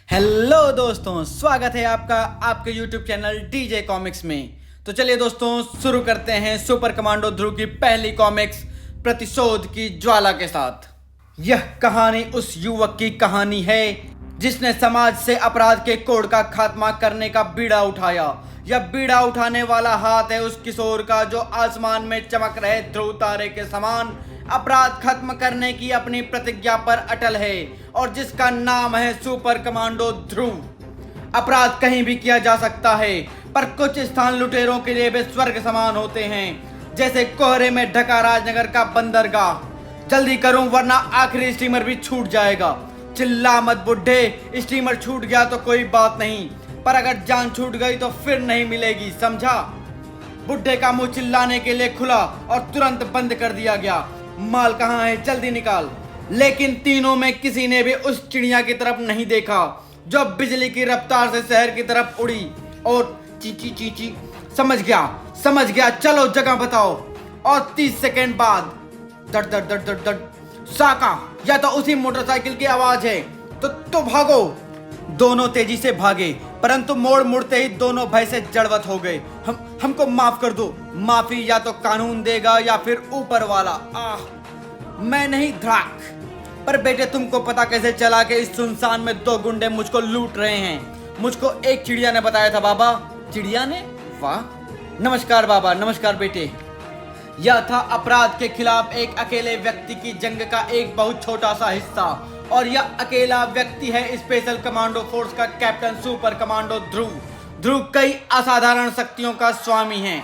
Hello दोस्तों, स्वागत है आपका आपके YouTube चैनल डीजे कॉमिक्स में। तो चलिए दोस्तों, शुरू करते हैं सुपर कमांडो ध्रुव की पहली कॉमिक्स प्रतिशोध की ज्वाला के साथ। यह कहानी उस युवक की कहानी है जिसने समाज से अपराध के कोड का खात्मा करने का बीड़ा उठाया। यह बीड़ा उठाने वाला हाथ है उस किशोर का जो आसमान में चमक रहे ध्रुव तारे के समान अपराध खत्म करने की अपनी प्रतिज्ञा पर अटल है और जिसका नाम है सुपर कमांडो ध्रुव। अपराध कहीं भी किया जा सकता है, पर कुछ स्थान लुटेरों के लिए वे स्वर्ग समान होते हैं, जैसे कोहरे में ढका राजनगर का बंदरगाह। जल्दी करूं वरना आखिरी स्टीमर भी छूट जाएगा। चिल्ला मत बुड्ढे, स्टीमर छूट गया तो कोई बात नहीं, पर अगर जान छूट गई तो फिर नहीं मिलेगी, समझा? बुड्ढे का मुंह चिल्लाने के लिए खुला और तुरंत बंद कर दिया गया। माल कहाँ है, जल्दी निकाल। लेकिन तीनों में किसी ने भी उस चिड़िया की तरफ नहीं देखा जो बिजली की रफ्तार से शहर की तरफ उड़ी और चींची चींची। समझ गया, चलो जगह बताओ। और 30 सेकेंड बाद दड़ दड़ दड़ दड़ दड़ साका, या तो उसी मोटरसाइकिल की आवाज है। तो भागो। दोनों तेजी से भागे, परंतु मोड़ मुड़ते ही दोनों भय से जड़वत हो गए। हमको माफ कर दो। माफी या तो कानून देगा या फिर ऊपर वाला। मैं नहीं ध्राक। पर बेटे, तुमको पता कैसे चला कि इस सुनसान में दो गुंडे मुझको लूट रहे हैं? मुझको एक चिड़िया ने बताया था बाबा। चिड़िया ने? वाह। नमस्कार बाबा। नमस्कार बेटे। यह था अपराध के खिलाफ एक अकेले व्यक्ति की जंग का एक बहुत छोटा सा हिस्सा, और यह अकेला व्यक्ति है स्पेशल कमांडो फोर्स का कैप्टन सुपर कमांडो ध्रुव। ध्रुव कई असाधारण शक्तियों का स्वामी है,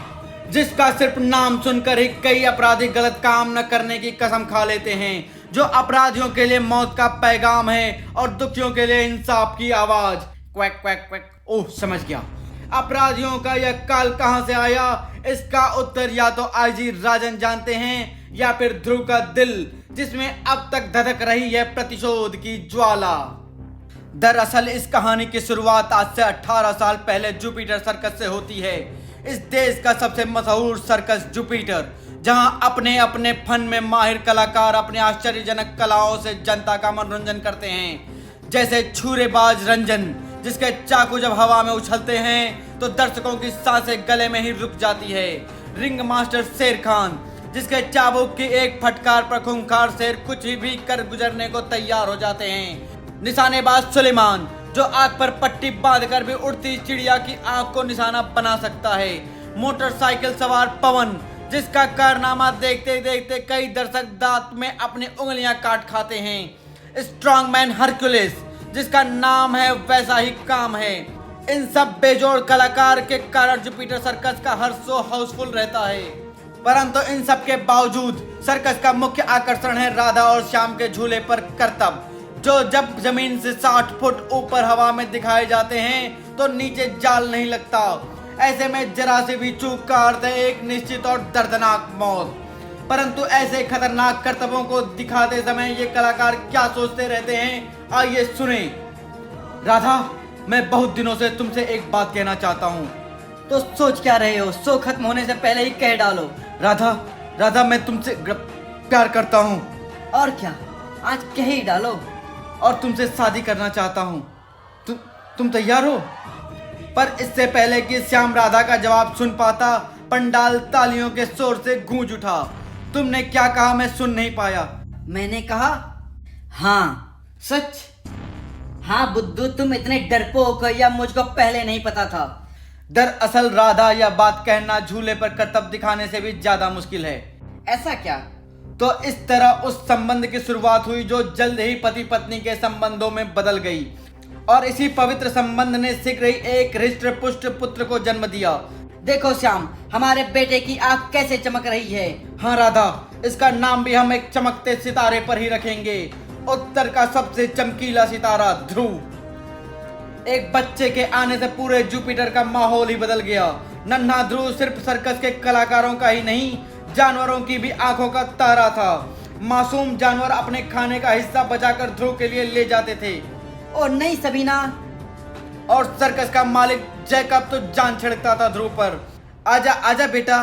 जिसका सिर्फ नाम सुनकर ही कई अपराधी गलत काम न करने की कसम खा लेते हैं, जो अपराधियों के लिए मौत का पैगाम है और दुखियों के लिए इंसाफ की आवाज। Quack quack quack. ओह, समझ गया। अपराधियों का यह काल कहां से आया, इसका उत्तर या तो आईजी राजन जानते हैं या फिर ध्रुव का दिल, जिसमें अब तक धधक रही है प्रतिशोध की ज्वाला। दरअसल इस कहानी की शुरुआत आज से 18 साल पहले जुपिटर सर्कस से होती है। इस देश का सबसे मशहूर सर्कस जुपिटर, जहां अपने अपने फन में माहिर कलाकार अपने आश्चर्यजनक कलाओं से जनता का मनोरंजन करते हैं, जैसे छुरेबाज रंजन, जिसके चाकू जब हवा में उछलते हैं तो दर्शकों की सांसें गले में ही रुक जाती है। रिंग मास्टर शेर खान, जिसके चाबुक की एक फटकार पर खूंखार शेर कुछ भी कर गुजरने को तैयार हो जाते हैं। निशानेबाज सुलेमान, जो आंख पर पट्टी बांधकर भी उड़ती चिड़िया की आंख को निशाना बना सकता है। मोटरसाइकिल सवार पवन, जिसका कारनामा देखते देखते कई दर्शक दांत में अपनी उंगलियां काट खाते हैं। स्ट्रॉन्गमैन हरक्यूलिस, जिसका नाम है वैसा ही काम है। इन सब बेजोड़ कलाकार के कारण जुपिटर सर्कस का हर शो हाउसफुल रहता है, परंतु इन सब के बावजूद सर्कस का मुख्य आकर्षण है राधा और श्याम के झूले पर करतब, जो जब जमीन से 60 फुट ऊपर हवा में दिखाए जाते हैं तो नीचे जाल नहीं लगता। ऐसे में जरा से भी चूक का अर्थ है एक निश्चित और दर्दनाक मौत। परंतु ऐसे खतरनाक करतबों को दिखाते समय ये कलाकार क्या सोचते रहते हैं, आइए सुने। राधा, मैं बहुत दिनों से तुमसे एक बात कहना चाहता हूँ। तो सोच क्या रहे हो? शो खत्म होने से पहले ही कह डालो। राधा, मैं तुमसे प्यार करता हूँ। और क्या, आज कह ही डालो। और तुमसे शादी करना चाहता हूँ। तुम तैयार हो? पर इससे पहले कि श्याम राधा का जवाब सुन पाता, पंडाल तालियों के शोर से गूंज उठा। तुमने क्या कहा मैं सुन नहीं पाया। मैंने कहा हाँ। सच? हाँ बुद्धू, तुम इतने डरपोक हो या मुझको पहले नहीं पता था। दरअसल राधा, यह बात कहना झूले पर करतब दिखाने से भी ज्यादा मुश्किल है। ऐसा क्या? तो इस तरह उस संबंध की शुरुआत हुई जो जल्द ही पति पत्नी के संबंधों में बदल गई, और इसी पवित्र संबंध ने शीघ्र ही एक हृष्ट पुष्ट पुत्र को जन्म दिया। देखो श्याम, हमारे बेटे की आंख कैसे चमक रही है। हाँ राधा, इसका नाम भी हम एक चमकते सितारे पर ही रखेंगे। उत्तर का सबसे चमकीला सितारा ध्रुव। एक बच्चे के आने से पूरे जुपिटर का माहौल ही बदल गया। नन्हा ध्रुव सिर्फ सर्कस के कलाकारों का ही नहीं, जानवरों की भी आंखों का तारा था। मासूम जानवर अपने खाने का हिस्सा बचाकर ध्रुव के लिए ले जाते थे। और नहीं सबीना, और सर्कस का मालिक जैकब तो जान छिड़कता था ध्रुव पर। आजा आजा बेटा।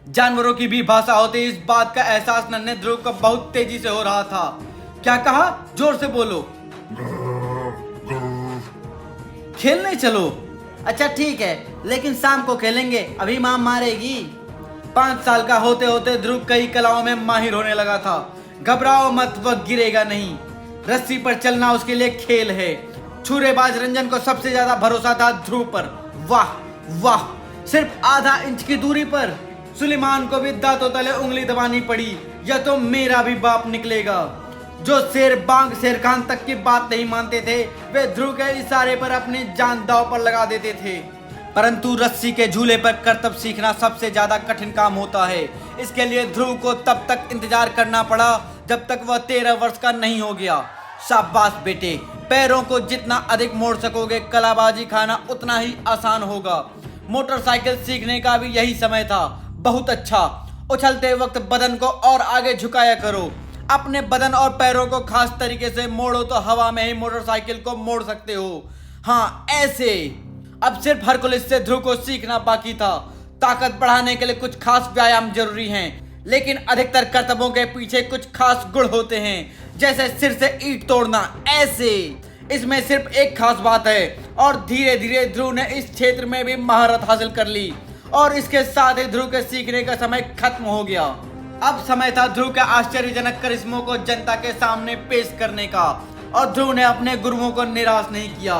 जानवरों की भी भाषा होती, इस बात का एहसास नन्हे ध्रुव को बहुत तेजी से हो रहा था। क्या कहा? जोर से बोलो। खेलने चलो। अच्छा ठीक है, लेकिन शाम को खेलेंगे, अभी माँ मारेगी। 5 साल का होते होते ध्रुव कई कलाओं में माहिर होने लगा था। घबराओ मत, वह गिरेगा नहीं। रस्सी पर चलना उसके लिए खेल है। छुरेबाज रंजन को सबसे ज्यादा भरोसा था ध्रुव पर। वाह वाह, सिर्फ आधा इंच की दूरी पर। सुलेमान को भी दांतों तले उंगली दबानी पड़ी, या तो मेरा भी बाप निकलेगा। जो शेर बांग शेर खान तक की बात नहीं मानते थे, वे ध्रुव के इशारे पर अपनी जान दांव पर लगा देते थे। परंतु रस्सी के झूले पर करतब सीखना सबसे ज्यादा कठिन काम होता है। इसके लिए ध्रुव को तब तक इंतजार करना पड़ा जब तक वह 13 वर्ष का नहीं हो गया। शाबाश बेटे, पैरों को जितना अधिक मोड़ सकोगे, कलाबाजी खाना उतना ही आसान होगा। मोटरसाइकिल सीखने का भी यही समय था। बहुत अच्छा। उछलते वक्त बदन को और आगे झुकाया करो। अपने बदन और पैरों को खास तरीके से मोड़ो तो हवा में ही मोटरसाइकिल को मोड़ सकते हो। हाँ, ऐसे। अब सिर्फ हरकुलिस से ध्रुव को सीखना बाकी था। ताकत बढ़ाने के लिए कुछ खास व्यायाम जरूरी हैं, लेकिन अधिकतर करतबों के पीछे कुछ खास गुण होते हैं, जैसे सिर से ईंट तोड़ना। ऐसे। इसमें सिर्फ एक खास बात है, और धीरे धीरे ध्रुव ने इस क्षेत्र में भी महारत हासिल कर ली। और इसके साथ ही ध्रुव के सीखने का समय खत्म हो गया। अब समय था ध्रुव के आश्चर्यजनक करिश्मों को जनता के सामने पेश करने का, और ध्रुव ने अपने गुरुओं को निराश नहीं किया।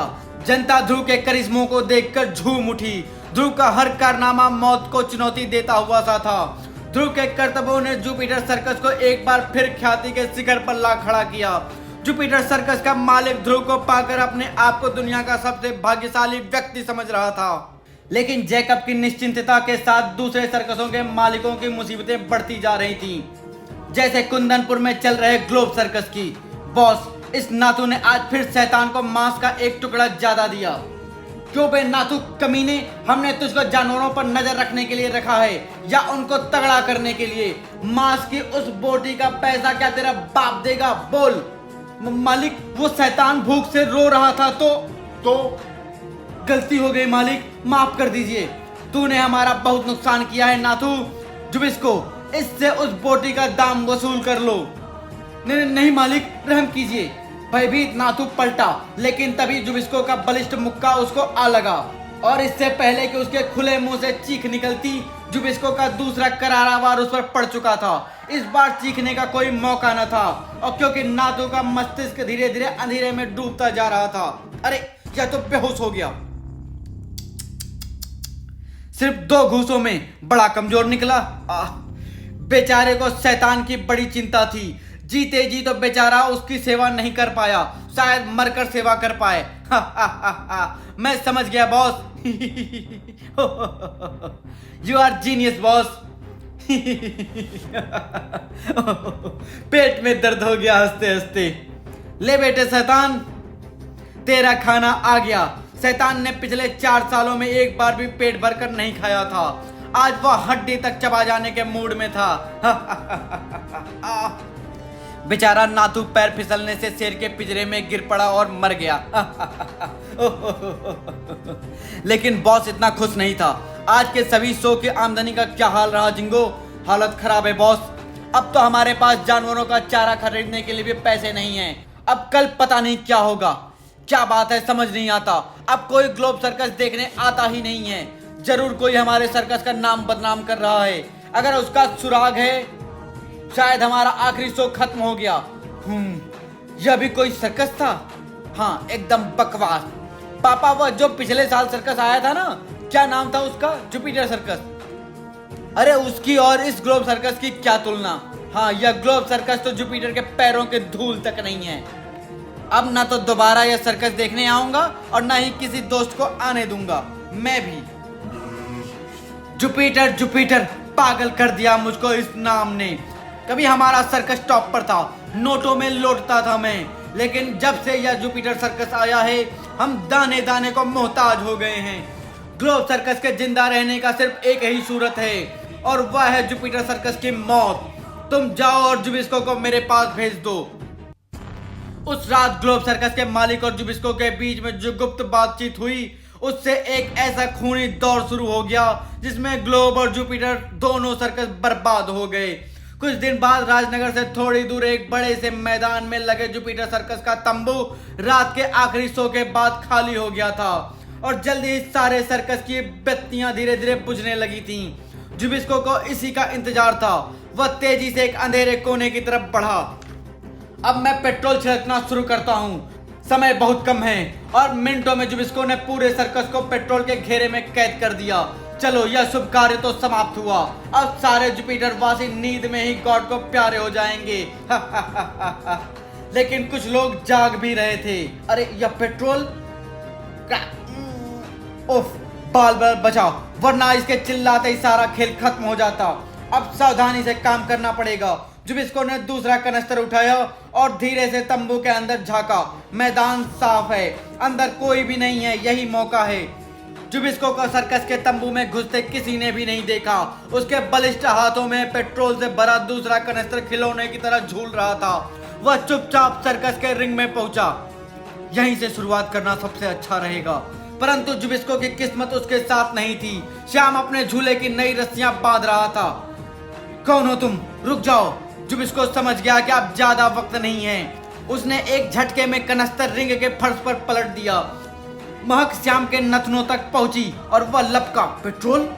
जनता ध्रुव के करिश्मों को देखकर झूम उठी। ध्रुव का हर कारनामा मौत को चुनौती देता हुआ सा था। ध्रुव के करतबों ने जुपिटर सर्कस को एक बार फिर ख्याति के शिखर पर ला खड़ा किया। जुपिटर सर्कस का मालिक ध्रुव को पाकर अपने आप को दुनिया का सबसे भाग्यशाली व्यक्ति समझ रहा था। लेकिन जैकब की निश्चिंतता के साथ दूसरे सर्कसों के मालिकों की मुसीबतें बढ़ती जा रही थीं। जैसे कुंदनपुर में चल रहे ग्लोब सर्कस की। बॉस, इस नाथू ने आज फिर शैतान को मांस का एक टुकड़ा ज्यादा दिया। क्यों बे नाथू कमीने, हमने तुझको जानवरों पर नजर रखने के लिए रखा है या उनको तगड़ा करने के लिए? मांस की उस बोटी का पैसा क्या तेरा बाप देगा? बोल। मालिक, वो शैतान भूख से रो रहा था तो गलती हो गई मालिक, माफ कर दीजिए। तूने हमारा बहुत नुकसान किया है नाथू। जुबिस्को, इससे उस बोटी का दाम वसूल कर लो। नहीं मालिक, रहम कीजिए। भयभीत नाथू पलटा, लेकिन तभी जुबिस्को का बलिष्ठ मुक्का उसको आ लगा, और इससे पहले कि उसके खुले मुंह से चीख निकलती, जुबिस्को का दूसरा करारा वार उस पर पड़ चुका था। इस बार चीखने का कोई मौका न था, और क्योंकि नाथू का मस्तिष्क धीरे धीरे अंधेरे में डूबता जा रहा था। अरे, यह तो बेहोश हो गया। सिर्फ 2 घूसों में बड़ा कमजोर निकला। बेचारे को शैतान की बड़ी चिंता थी। जीते जी तो बेचारा उसकी सेवा नहीं कर पाया, शायद मरकर सेवा कर पाए। मैं समझ गया boss. You are genius boss. पेट में दर्द हो गया हंसते हंसते। ले बेटे शैतान, तेरा खाना आ गया। शैतान ने पिछले 4 सालों में एक बार भी पेट भरकर नहीं खाया था। आज वह हड्डी तक चबा जाने के मूड में था। बेचारा नाथू पैर फिसलने से शेर के पिंजरे में गिर पड़ा और मर गया। लेकिन बॉस इतना खुश नहीं था। आज के सभी शो की आमदनी का क्या हाल रहा जिंगो? हालत खराब है बॉस। अब तो हमारे पास जानवरों का चारा खरीदने के लिए भी पैसे नहीं हैं। अब कल पता नहीं क्या होगा। क्या बात है, समझ नहीं आता। अब कोई ग्लोब सर्कस देखने आता ही नहीं है। जरूर कोई हमारे सर्कस का नाम बदनाम कर रहा है। अगर उसका सुराग है, शायद हमारा आखिरी शो खत्म हो गया। यह भी कोई सर्कस था? हाँ, एकदम बकवास। पापा, वह जो पिछले साल सर्कस आया था ना, क्या नाम था उसका? Jupiter circus. अरे उसकी और इस ग्लोब सर्कस की क्या तुलना। हाँ, यह ग्लोब सर्कस तो जुपिटर के पैरों के धूल तक नहीं है। अब ना तो दोबारा यह सर्कस देखने आऊंगा और ना ही किसी दोस्त को आने दूंगा। मैं भी। जुपिटर जुपिटर, पागल कर दिया मुझको इस नाम ने। कभी हमारा सर्कस टॉप पर था, नोटों में लौटता था मैं, लेकिन जब से यह जुपिटर सर्कस आया है, हम दाने दाने को मोहताज हो गए हैं। ग्लोब सर्कस के जिंदा रहने का सिर्फ एक ही सूरत है, और वह है जुपिटर सर्कस की मौत। तुम जाओ और जुबिस्को को मेरे पास भेज दो। उस रात ग्लोब सर्कस के मालिक और जुबिस्को के बीच में जो गुप्त बातचीत हुई, उससे एक ऐसा खूनी दौर शुरू हो गया जिसमें ग्लोब और जुपिटर दोनों सर्कस बर्बाद हो गए। कुछ दिन बाद राजनगर से थोड़ी दूर एक बड़े से मैदान में लगे जुपिटर सर्कस का तंबू रात के आखिरी शो के बाद खाली हो गया था और जल्दी ही सारे सर्कस की बत्तियां धीरे धीरे बुझने लगी थीं। जुबिस्को को इसी का इंतजार था। वह तेजी से एक अंधेरे कोने की तरफ बढ़ा। अब मैं पेट्रोल छिड़कना शुरू करता हूँ। समय बहुत कम है और मिनटों में जुबिस्को ने पूरे सर्कस को पेट्रोल के घेरे में कैद कर दिया। चलो, यह शुभ कार्य तो समाप्त हुआ। अब सारे जुपिटर वासी नींद में ही गॉड को प्यारे हो जाएंगे। लेकिन कुछ लोग जाग भी रहे थे। अरे यह पेट्रोल, उफ, बाल बाल बचाओ, वरना इसके चिल्लाते ही सारा खेल खत्म हो जाता। अब सावधानी से काम करना पड़ेगा। जुबिस्को ने दूसरा कनस्तर उठाया और धीरे से तंबू के अंदर झांका। मैदान साफ है, अंदर कोई भी नहीं है, यही मौका है। जुबिस्को को सर्कस के तंबू में घुसते किसी ने भी नहीं देखा। उसके बलिष्ठ हाथों में पेट्रोल से भरा दूसरा कनस्तर खिलौने की तरह झूल रहा था। वह चुपचाप सर्कस के रिंग में पहुंचा। यहीं से शुरुआत करना सबसे अच्छा रहेगा। परंतु जुबिस्को की किस्मत उसके साथ नहीं थी। श्याम अपने झूले की नई रस्सियां बांध रहा था। कौन हो तुम? रुक जाओ। जुबिस्को समझ गया कि अब ज्यादा वक्त नहीं है। उसने एक झटके में कनस्तर रिंग के फर्श पर पलट दिया। महक श्याम के नथनों तक पहुंची और वह लपका। पेट्रोल?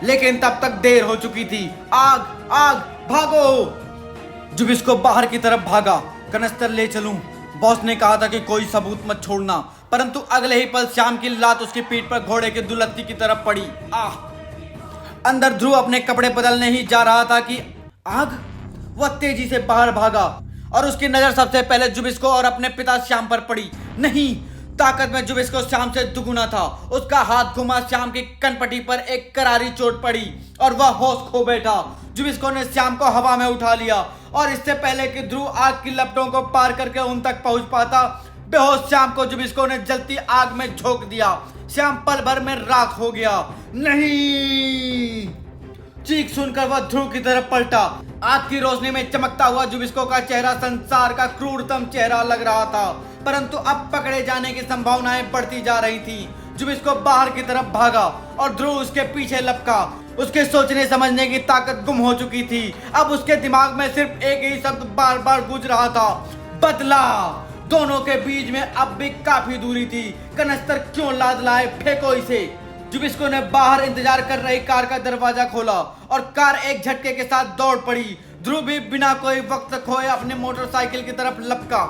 लेकिन तब तक देर हो चुकी थी। आग, आग, भागो! जुबिस्को बाहर की तरफ भागा। कनस्तर ले चलूं। बॉस ने कहा था कि कोई सबूत मत छोड़ना। परंतु अगले ही पल श्याम की लात उसकी पीठ पर घोड़े की दुलत्ती की तरफ पड़ी। आह! अंदर ध्रुव अपने कपड़े बदलने ही जा रहा था कि आग! वह तेजी से बाहर भागा और उसकी नजर सबसे पहले जुबिस्को और अपने पिता श्याम पर पड़ी। नहीं, ताकत में जुबिस्को श्याम से दुगुना था। उसका हाथ घुमा, श्याम की कनपटी पर एक करारी चोट पड़ी और वह होश खो बैठा। जुबिस्को ने श्याम को हवा में उठा लिया और इससे पहले कि ध्रुव आग की लपटों को पार करके उन तक पहुंच पाता, बेहोश श्याम को जुबिस्को ने जलती आग में झोंक दिया। श्याम पल भर में राख हो गया। नहीं! चीख सुनकर वह ध्रुव की तरफ पलटा। आग की रोशनी में चमकता हुआ जुबिस्को का चेहरा संसार का क्रूरतम चेहरा लग रहा था। परंतु अब पकड़े जाने की संभावनाएं बढ़ती जा रही थी। जुबिस्को बाहर की तरफ भागा और ध्रुव उसके पीछे लपका। उसके सोचने समझने की ताकत गुम हो चुकी थी। अब उसके दिमाग में सिर्फ एक ही शब्द बार बार गूंज रहा था, बदला। दोनों के बीच में अब भी काफी दूरी थी। कनस्तर क्यों लाद लाए, फेंको इसे। जुबिस्को ने बाहर इंतजार कर रही कार का दरवाजा खोला और कार एक झटके के साथ दौड़ पड़ी। ध्रुव भी बिना कोई वक्त खोए अपने मोटरसाइकिल की तरफ लपका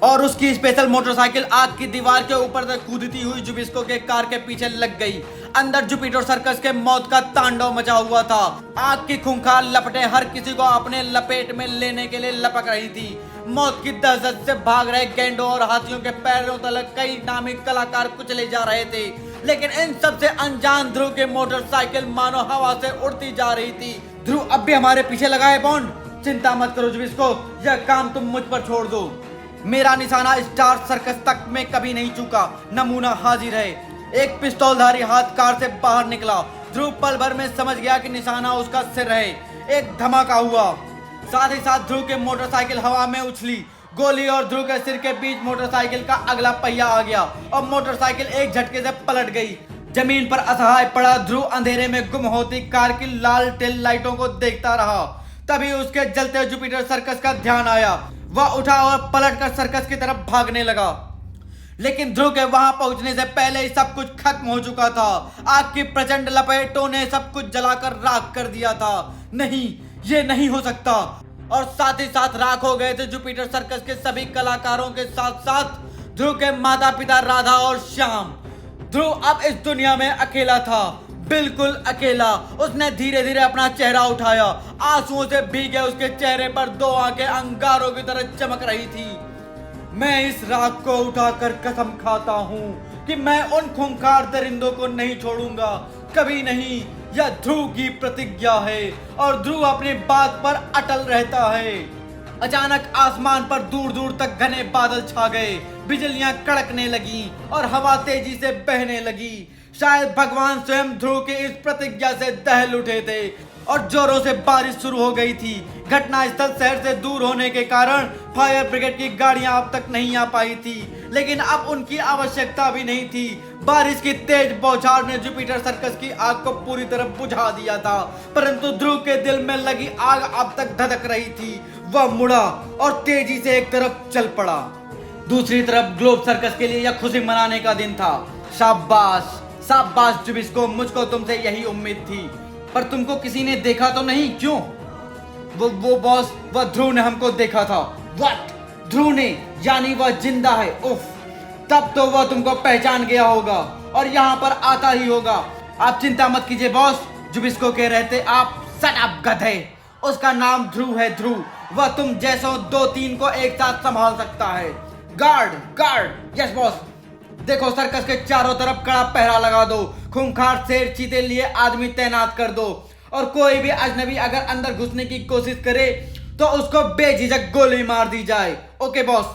और उसकी स्पेशल मोटरसाइकिल आग की दीवार के ऊपर तक कूदती हुई जुबिस्को के कार के पीछे लग गई। अंदर जुपिटर सर्कस के मौत का तांडव मचा हुआ था। आग की खूंखार लपटें हर किसी को अपने लपेट में लेने के लिए लपक रही थी। मौत की दहशत से भाग रहे गैंडों और हाथियों के पैरों तलक कई नामी कलाकार कुचले जा रहे थे। लेकिन इन सबसे अनजान ध्रुव की मोटरसाइकिल मानो हवा से उड़ती जा रही थी। ध्रुव अब भी हमारे पीछे लगा है बॉन्ड। चिंता मत करो जुबिस्को, यह काम तुम मुझ पर छोड़ दो। मेरा निशाना स्टार सर्कस तक में कभी नहीं चूका। नमूना हाजिर है। एक पिस्तौलधारी हाथ कार से बाहर निकला। ध्रुव पल भर में समझ गया कि निशाना उसका सिर है। एक धमाका हुआ, साथ ही साथ ध्रुव की मोटरसाइकिल हवा में उछली। गोली और ध्रुव के सिर के बीच मोटरसाइकिल का अगला पहिया आ गया और मोटरसाइकिल एक झटके से पलट गई। जमीन पर असहाय पड़ा ध्रुव अंधेरे में गुम होती कार की लाल टेल लाइटों को देखता रहा। तभी उसके जलते जुपिटर सर्कस का ध्यान आया। वह उठा और पलटकर सर्कस की तरफ भागने लगा। लेकिन ध्रुव के वहां पहुंचने से पहले ही सब कुछ खत्म हो चुका था। आग की प्रचंड लपेटों ने सब कुछ जलाकर राख कर दिया था। नहीं, ये नहीं हो सकता। और साथ ही साथ राख हो गए थे जुपिटर सर्कस के सभी कलाकारों के साथ साथ ध्रुव के माता पिता राधा और श्याम। ध्रुव अब इस दुनिया में अकेला था, बिल्कुल अकेला। उसने धीरे धीरे अपना चेहरा उठाया। आंसुओं से भीगे उसके चेहरे पर दो आंखें अंगारों की तरह चमक रही थी। मैं इस राख को उठाकर कसम खाता हूँ कि मैं उन खूंखार दरिंदों को नहीं छोड़ूंगा, कभी नहीं। यह ध्रुव की प्रतिज्ञा है और ध्रुव अपनी बात पर अटल रहता है। अचानक आसमान पर दूर दूर तक घने बादल छा गए। बिजलियां कड़कने लगी और हवा तेजी से बहने लगी। शायद भगवान स्वयं ध्रुव की इस प्रतिज्ञा से दहल उठे थे और जोरों से बारिश शुरू हो गई थी। घटनास्थल शहर से दूर होने के कारण फायर ब्रिगेड की गाड़ियां अब तक नहीं आ पाई थी, लेकिन अब उनकी आवश्यकता भी नहीं थी। बारिश की तेज बौछार ने जुपिटर सर्कस की आग को पूरी तरह बुझा दिया था, परंतु ध्रुव के दिल में लगी आग अब तक धधक रही थी। वह मुड़ा और तेजी से एक तरफ चल पड़ा। दूसरी तरफ ग्लोब सर्कस के लिए यह खुशी मनाने का दिन था। शाबाश शाबाश जुबिस्को, मुझको तुमसे यही उम्मीद थी, पर तुमको किसी ने देखा तो नहीं? क्यों? वो बॉस, वह ध्रुव ने हमको देखा था। व्हाट? ध्रुव ने? यानी वह जिंदा है? उफ, तब तो वह तुमको पहचान गया होगा और यहाँ पर आता ही होगा। आप चिंता मत कीजिए बॉस, जुबिस्को के रहते आप शट अप गधे। उसका नाम ध्रुव है, ध्रुव। वह तुम जैसों 2-3 को एक साथ संभाल सकता है। Guard guard, yes boss. देखो सर्कस के चारों तरफ कड़ा पहरा लगा दो, खूंखार शेर चीते लिए आदमी तैनात कर दो, और कोई भी अजनबी अगर अंदर घुसने की कोशिश करे तो उसको बेझिझक गोली मार दी जाए। Okay boss.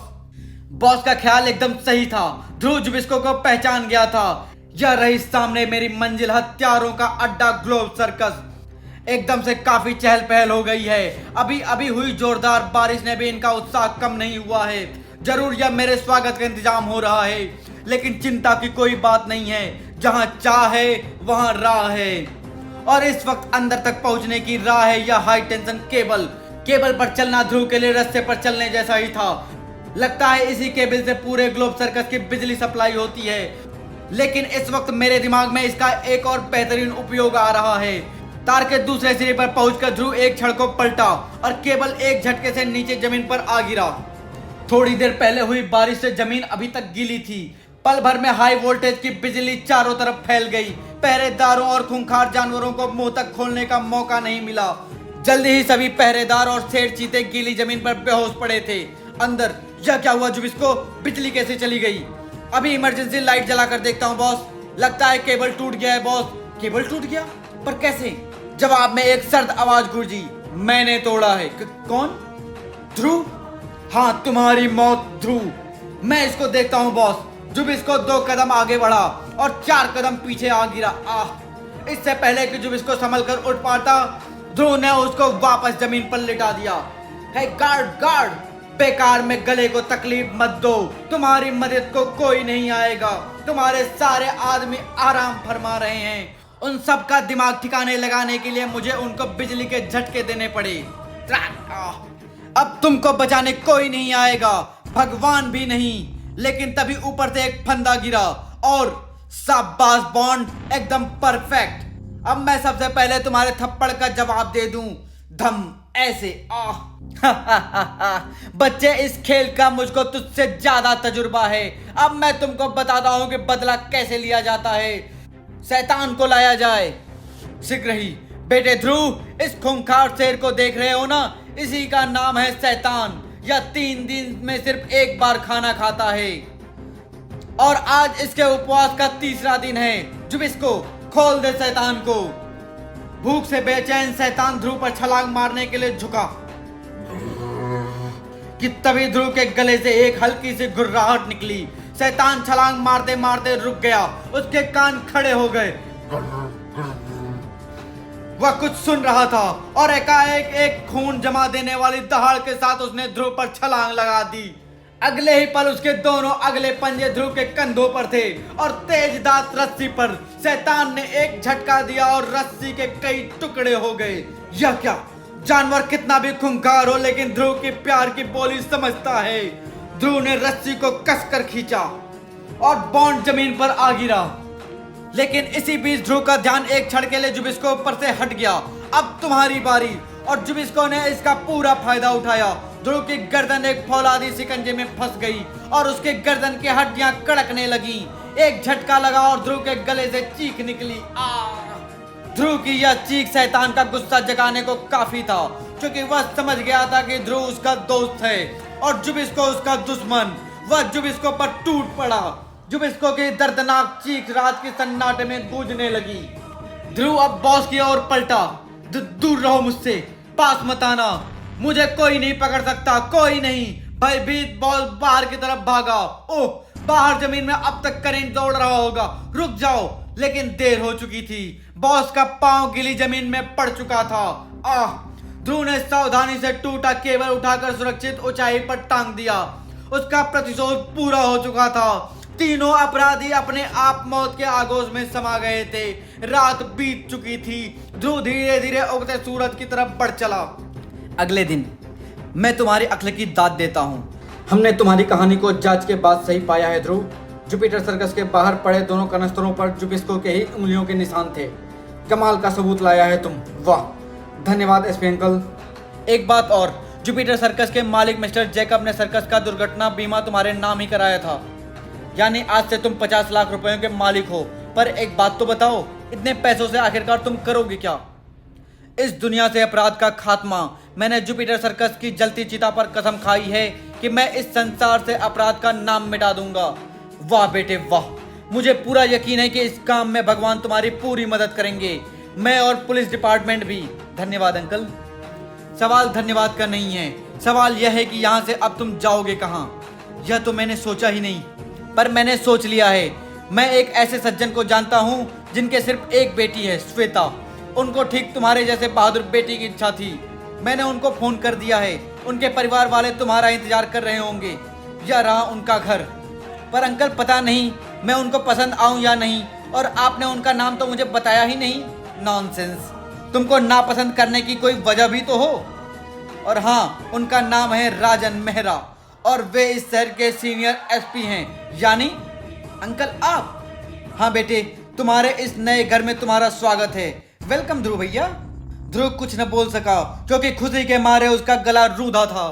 बॉस का ख्याल एकदम सही था। ध्रुव जुबिस्को को पहचान गया था। यह रही सामने मेरी मंजिल, हत्यारों का अड्डा ग्लोब सर्कस। एकदम से काफी चहल पहल हो गई है। अभी अभी हुई जोरदार बारिश ने भी इनका उत्साह कम नहीं हुआ है। जरूर यह मेरे स्वागत का इंतजाम हो रहा है, लेकिन चिंता की कोई बात नहीं है। जहां चाह है वहां राह है, और इस वक्त अंदर तक पहुंचने की राह है यह हाई टेंशन केबल। केबल पर चलना ध्रुव के लिए रास्ते पर चलने जैसा ही था। लगता है इसी केबल से पूरे ग्लोब सर्कस की बिजली सप्लाई होती है, लेकिन इस वक्त मेरे दिमाग में इसका एक और बेहतरीन उपयोग आ रहा है। तार के दूसरे सिरे पर पहुंचकर ध्रुव एक क्षण को पलटा और केबल एक झटके से नीचे जमीन पर आ गिरा। थोड़ी देर पहले हुई बारिश से जमीन अभी तक गीली थी। पल भर में हाई वोल्टेज की बिजली चारों तरफ फैल गई। पहरेदारों और खूंखार जानवरों को मुंह तक खोलने का मौका नहीं मिला। जल्दी ही सभी पहरेदार और शेर चीते गीली जमीन पर बेहोश पड़े थे। अंदर यह क्या हुआ जुबिस्को? बिजली कैसे चली गई? अभी इमरजेंसी लाइट जलाकर देखता हूँ बॉस। लगता है केबल टूट गया है बॉस। केबल टूट गया? पर कैसे? जवाब में एक सर्द आवाज गूंजी, मैंने तोड़ा है। कौन? ध्रुव? हाँ, तुम्हारी मौत ध्रुव। मैं इसको देखता हूँ बॉस। जुबिस्को 2 कदम आगे बढ़ा और 4 कदम पीछे आ गिरा। आह! इससे पहले कि जुबिस्को संभल कर उठ पाता, ध्रुव ने उसको वापस जमीन पर लिटा दिया। है गार्ड गार्ड, बेकार में गले को तकलीफ मत दो। तुम्हारी मदद को कोई नहीं आएगा। तुम्हारे सारे आदमी आराम फरमा रहे हैं। उन सब का दिमाग ठिकाने लगाने के लिए मुझे उनको बिजली के झटके देने पड़े। अब तुमको बचाने कोई नहीं आएगा, भगवान भी नहीं। लेकिन तभी ऊपर से एक फंदा गिरा और शाबाश बॉन्ड, एकदम परफेक्ट। अब मैं सबसे पहले तुम्हारे थप्पड़ का जवाब दे दूं। धम ऐसे। बच्चे, इस खेल का मुझको तुझसे ज्यादा तजुर्बा है। अब मैं तुमको बताता हूं कि बदला कैसे लिया जाता है। शैतान को लाया जाए शीघ्र ही। बेटे ध्रुव, इस खूंखार शेर को देख रहे हो ना? इसी का नाम है शैतान। यह 3 दिन में सिर्फ एक बार खाना खाता है, और आज इसके उपवास का 3रा दिन है। जुबिस्को, खोल दे शैतान को। भूख से बेचैन शैतान ध्रुव पर छलांग मारने के लिए झुका कि तभी ध्रुव के गले से एक हल्की सी घुर्राहट निकली। शैतान छलांग मारते मारते रुक गया। उसके कान खड़े हो गए। वह कुछ सुन रहा था और एकाएक एक खून जमा देने वाली दहाड़ के साथ उसने ध्रुव पर छलांग लगा दी। अगले ही पल उसके दोनों अगले पंजे ध्रुव के कंधों पर थे और तेज दांत रस्सी पर। शैतान ने एक झटका दिया और रस्सी के कई टुकड़े हो गए। यह क्या? जानवर कितना भी खूंखार हो, लेकिन ध्रुव की प्यार की बोली समझता है। ध्रुव ने रस्सी को कसकर खींचा और बॉन्ड जमीन पर आ गिरा। लेकिन इसी बीच ध्रुव का ध्यान एक क्षण के लिए जुबिस्को ऊपर से हट गया। अब तुम्हारी बारी। और जुबिस्को ने इसका पूरा फायदा उठाया। ध्रुव की गर्दन एक फौलादी शिकंजे में फंस गई और उसके गर्दन की हड्डियां कड़कने लगी। एक झटका लगा और ध्रुव के गले से चीख निकली। ध्रुव की यह चीख शैतान का गुस्सा जगाने को काफी था, क्योंकि वह समझ गया था कि ध्रुव उसका दोस्त है और जुबिस्को उसका दुश्मन। वह जुबिस्को पर टूट पड़ा। जुबिस्को की दर्दनाक चीख रात के सन्नाटे में गूंजने लगी। ध्रुव अब बॉस की ओर पलटा। दूर रहो मुझसे, पास मत आना। मुझे कोई नहीं पकड़ सकता, कोई नहीं। भयभीत बॉस बाहर की तरफ भागा। ओह, बाहर जमीन में अब तक करंट दौड़ रहा होगा। रुक जाओ। लेकिन देर हो चुकी थी। बॉस का पांव गीली जमीन में पड़ चुका था। ध्रुव ने सावधानी से टूटा केबल उठाकर सुरक्षित ऊंचाई पर टांग दिया। उसका प्रतिशोध पूरा हो चुका था। तीनों अपराधी अपने आप मौत के आगोश में समा गए थे। रात बीत चुकी थी। ध्रुव धीरे धीरे उगते सूरज की तरफ बढ़ चला। अगले दिन मैं तुम्हारी अक्ल की दाद देता हूँ। हमने तुम्हारी कहानी को जांच के बाद सही पाया है ध्रुव। जुपिटर सर्कस के बाहर पड़े दोनों कनस्तरों पर जुपिस्को के ही उंगलियों के निशान थे। कमाल का सबूत लाया है तुम। वाह, धन्यवाद एसपी अंकल। एक बात और, जुपिटर सर्कस के मालिक मिस्टर जैकब ने सर्कस का दुर्घटना बीमा तुम्हारे नाम ही कराया था, यानी आज से तुम 50 लाख रुपयों के मालिक हो। पर एक बात तो बताओ, इतने पैसों से आखिरकार तुम करोगे क्या? इस दुनिया से अपराध का खात्मा। मैंने जुपिटर सर्कस की जलती चिता पर कसम खाई है कि मैं इस संसार से अपराध का नाम मिटा दूंगा। वाह बेटे वाह, मुझे पूरा यकीन है कि इस काम में भगवान तुम्हारी पूरी मदद करेंगे, मैं और पुलिस डिपार्टमेंट भी। धन्यवाद अंकल। सवाल धन्यवाद का नहीं है, सवाल यह है कि यहाँ से अब तुम जाओगे कहाँ? यह तो मैंने सोचा ही नहीं, पर मैंने सोच लिया है। मैं एक ऐसे सज्जन को जानता हूँ जिनके सिर्फ एक बेटी है, श्वेता। उनको ठीक तुम्हारे जैसे बहादुर बेटी की इच्छा थी। मैंने उनको फोन कर दिया है। उनके परिवार वाले तुम्हारा इंतजार कर रहे होंगे। यह रहा उनका घर। पर अंकल पता नहीं मैं उनको पसंद आऊं या नहीं, और आपने उनका नाम तो मुझे बताया ही नहीं। नॉनसेंस, तुमको नापसंद करने की कोई वजह भी तो हो। और हाँ, उनका नाम है राजन मेहरा और वे इस शहर के सीनियर एसपी हैं। यानी अंकल आप? हाँ बेटे, तुम्हारे इस नए घर में तुम्हारा स्वागत है। वेलकम ध्रुव भैया। ध्रुव कुछ न बोल सका क्योंकि खुशी के मारे उसका गला रूंधा था।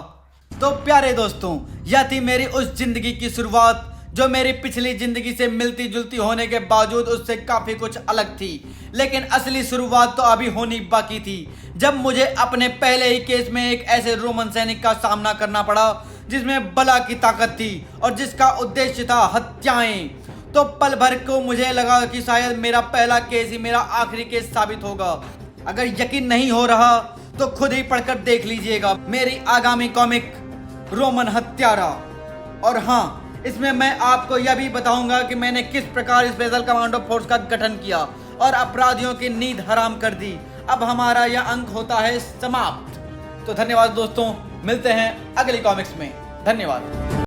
तो प्यारे दोस्तों, यह थी मेरी उस जिंदगी की शुरुआत जो मेरी पिछली जिंदगी से मिलती जुलती होने के बावजूद उससे काफी कुछ अलग थी। लेकिन असली शुरुआत तो अभी होनी बाकी थी, जब मुझे अपने पहले ही केस में एक ऐसे रोमन सैनिक का सामना करना पड़ा जिसमें बला की ताकत थी और जिसका उद्देश्य था हत्याएं। तो पल भर को मुझे लगा कि शायद मेरा पहला केस ही मेरा आखिरी केस साबित होगा। अगर यकीन नहीं हो रहा तो खुद ही पढ़कर देख लीजिएगा मेरी आगामी कॉमिक रोमन हत्यारा। और हाँ, इसमें मैं आपको यह भी बताऊंगा कि मैंने किस प्रकार स्पेशल कमांडो फोर्स का गठन किया और अपराधियों की नींद हराम कर दी। अब हमारा यह अंक होता है समाप्त। तो धन्यवाद दोस्तों, मिलते हैं अगली कॉमिक्स में। धन्यवाद।